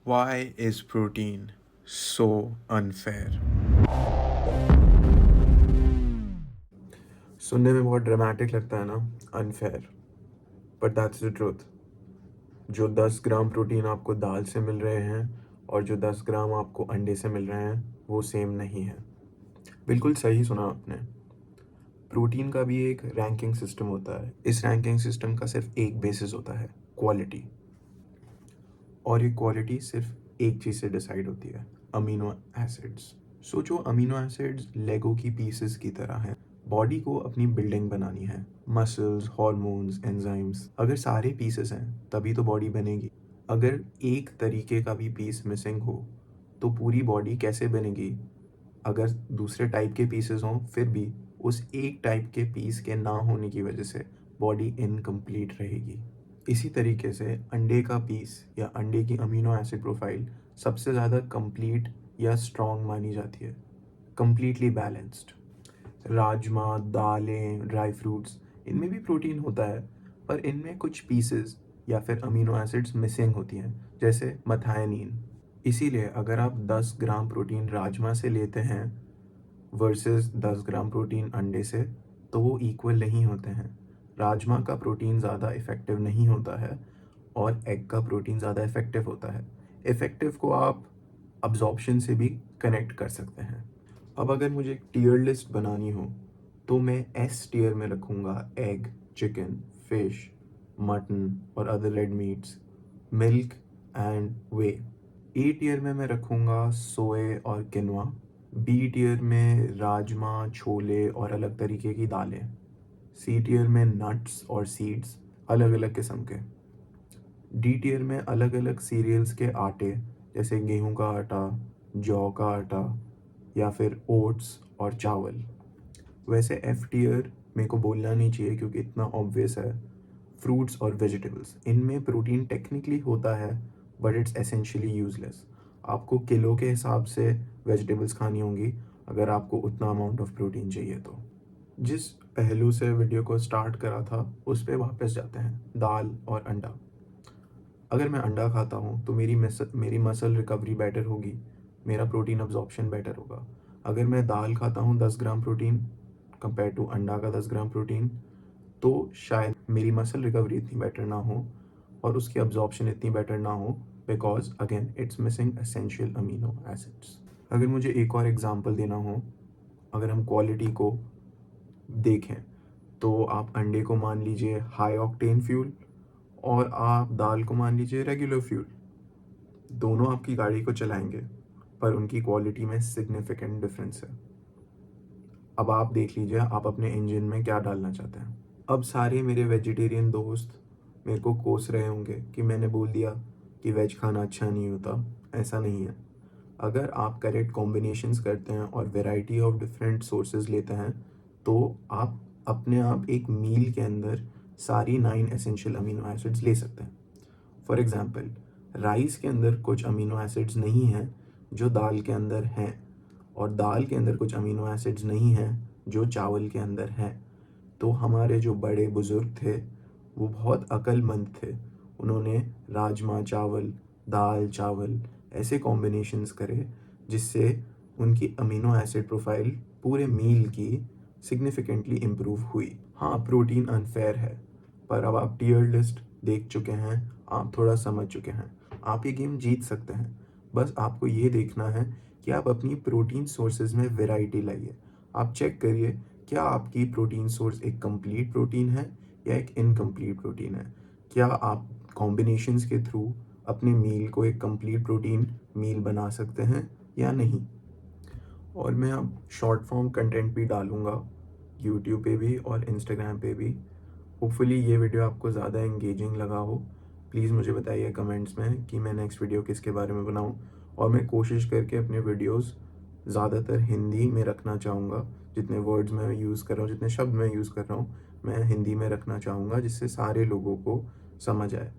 Why is protein so unfair? सुनने में बहुत ड्रामेटिक लगता है ना, unfair, but that's the truth. जो 10 ग्राम प्रोटीन आपको दाल से मिल रहे हैं और जो 10 ग्राम आपको अंडे से मिल रहे हैं वो सेम नहीं है। बिल्कुल सही सुना आपने। प्रोटीन का भी एक रैंकिंग सिस्टम होता है। इस रैंकिंग सिस्टम का सिर्फ एक बेसिस होता है, क्वालिटी। और ये क्वालिटी सिर्फ एक चीज़ से डिसाइड होती है, अमीनो एसिड्स। सोचो, अमीनो एसिड्स लेगो की पीसेस की तरह हैं। बॉडी को अपनी बिल्डिंग बनानी है, मसल्स, हार्मोन्स, एंजाइम्स। अगर सारे पीसेस हैं तभी तो बॉडी बनेगी। अगर एक तरीके का भी पीस मिसिंग हो तो पूरी बॉडी कैसे बनेगी? अगर दूसरे टाइप के पीसेस हों फिर भी उस एक टाइप के पीस के ना होने की वजह से बॉडी इनकम्प्लीट रहेगी। इसी तरीके से अंडे का पीस या अंडे की अमीनो एसिड प्रोफाइल सबसे ज़्यादा कंप्लीट या स्ट्रॉन्ग मानी जाती है, कंप्लीटली बैलेंस्ड। राजमा, दालें, ड्राई फ्रूट्स, इनमें भी प्रोटीन होता है, पर इनमें कुछ पीसेस या फिर अमीनो एसिड्स मिसिंग होती हैं, जैसे मथायनीन। इसीलिए अगर आप 10 ग्राम प्रोटीन राजमा से लेते हैं वर्सेस 10 ग्राम प्रोटीन अंडे से, तो वो इक्वल नहीं होते हैं। राजमा का प्रोटीन ज़्यादा इफ़ेक्टिव नहीं होता है और एग का प्रोटीन ज़्यादा इफ़ेक्टिव होता है। इफ़ेक्टिव को आप अब्जॉर्प्शन से भी कनेक्ट कर सकते हैं। अब अगर मुझे एक टियर लिस्ट बनानी हो तो मैं एस टियर में रखूँगा एग, चिकन, फिश, मटन और other red meats, milk and whey. A tier में मैं रखूँगा सोए और किनवा। बी टियर में राजमा, छोले और अलग तरीके की दालें। सी टियर में नट्स और सीड्स, अलग अलग किस्म के। डी टियर में अलग अलग सीरियल्स के आटे, जैसे गेहूं का आटा, जौ का आटा या फिर ओट्स और चावल। वैसे एफ टियर मेरे को बोलना नहीं चाहिए क्योंकि इतना ऑब्वियस है, फ्रूट्स और वेजिटेबल्स। इनमें प्रोटीन टेक्निकली होता है बट इट्स एसेंशियली यूजलेस। आपको किलो के हिसाब से वेजिटेबल्स खानी होंगी अगर आपको उतना अमाउंट ऑफ प्रोटीन चाहिए तो। जिस पहलू से वीडियो को स्टार्ट करा था उस पर वापस जाते हैं, दाल और अंडा। अगर मैं अंडा खाता हूँ तो मेरी मसल रिकवरी बेटर होगी, मेरा प्रोटीन अब्जॉर्प्शन बेटर होगा। अगर मैं दाल खाता हूँ 10 ग्राम प्रोटीन कंपेयर टू अंडा का 10 ग्राम प्रोटीन, तो शायद मेरी मसल रिकवरी इतनी बेटर ना हो और उसकी अब्जॉर्प्शन इतनी बेटर ना हो, because again it's missing essential amino acids. अगर मुझे एक और एग्जांपल देना हो, अगर हम क्वालिटी को देखें तो आप अंडे को मान लीजिए हाई ऑक्टेन फ्यूल और आप दाल को मान लीजिए रेगुलर फ्यूल। दोनों आपकी गाड़ी को चलाएंगे पर उनकी क्वालिटी में सिग्निफिकेंट डिफरेंस है। अब आप देख लीजिए आप अपने इंजन में क्या डालना चाहते हैं। अब सारे मेरे वेजिटेरियन दोस्त मेरे को कोस रहे होंगे कि मैंने बोल दिया कि वेज खाना अच्छा नहीं होता। ऐसा नहीं है। अगर आप करेक्ट कॉम्बिनेशंस करते हैं और वैरायटी ऑफ डिफरेंट सोर्सेज लेते हैं तो आप अपने आप एक मील के अंदर सारी 9 एसेंशियल अमीनो एसिड्स ले सकते हैं। फॉर एग्जांपल, राइस के अंदर कुछ अमीनो एसिड्स नहीं हैं जो दाल के अंदर हैं, और दाल के अंदर कुछ अमीनो एसिड्स नहीं हैं जो चावल के अंदर हैं। तो हमारे जो बड़े बुजुर्ग थे वो बहुत अक्लमंद थे। उन्होंने राजमा चावल, दाल चावल ऐसे कॉम्बिनेशंस करे जिससे उनकी अमीनो एसिड प्रोफाइल पूरे मील की सिग्निफिकेंटली इम्प्रूव हुई। हाँ, प्रोटीन अनफेयर है, पर अब आप टियर लिस्ट देख चुके हैं, आप थोड़ा समझ चुके हैं, आप ये गेम जीत सकते हैं। बस आपको ये देखना है कि आप अपनी प्रोटीन सोर्सेज में वैरायटी लाइए। आप चेक करिए क्या आपकी प्रोटीन सोर्स एक कंप्लीट प्रोटीन है या एक इनकम्प्लीट प्रोटीन है। क्या आप कॉम्बिनेशंस के थ्रू अपने मील को एक कंप्लीट प्रोटीन मील बना सकते हैं या नहीं। और मैं अब शॉर्ट फॉर्म कंटेंट भी डालूँगा यूट्यूब पे भी और इंस्टाग्राम पे भी। होपफुली ये वीडियो आपको ज़्यादा एंगेजिंग लगा हो। प्लीज़ मुझे बताइए कमेंट्स में कि मैं नेक्स्ट वीडियो किसके बारे में बनाऊँ, और मैं कोशिश करके अपने वीडियोस ज़्यादातर हिंदी में रखना चाहूँगा। जितने वर्ड्स मैं यूज़ कर रहा हूँ, जितने शब्द मैं यूज़ कर रहा हूँ, मैं हिंदी में रखना चाहूँगा जिससे सारे लोगों को समझ आए।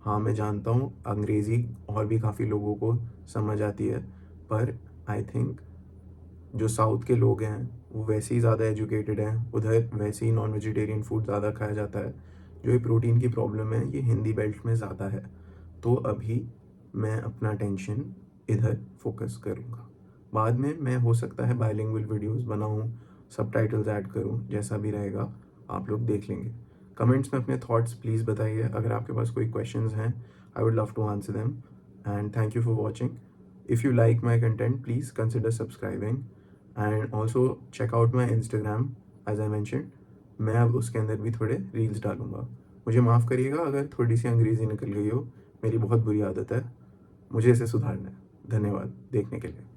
हाँ, मैं जानता हूँ अंग्रेज़ी और भी काफ़ी लोगों को समझ आती है, पर आई थिंक जो साउथ के लोग हैं वो वैसे ही ज़्यादा एजुकेटेड हैं, उधर वैसे ही नॉन वेजिटेरियन फूड ज़्यादा खाया जाता है। जो ये प्रोटीन की प्रॉब्लम है ये हिंदी बेल्ट में ज़्यादा है। तो अभी मैं अपना अटेंशन इधर फ़ोकस करूँगा। बाद में मैं हो सकता है बाइलिंगुअल वीडियोज़ बनाऊँ, सबटाइटल्स ऐड करूँ, जैसा भी रहेगा आप लोग देख लेंगे। कमेंट्स में अपने थॉट्स प्लीज़ बताइए। अगर आपके पास कोई क्वेश्चंस हैं, I would love to answer them and thank you for watching. If you like my content, please consider subscribing and also check out my Instagram as I mentioned. मैं अब उसके अंदर भी थोड़े रील्स डालूँगा। मुझे माफ़ करिएगा अगर थोड़ी-सी अंग्रेज़ी निकल गई हो, मेरी बहुत बुरी आदत है। मुझे इसे सुधारना है। धन्यवाद देखने के लिए।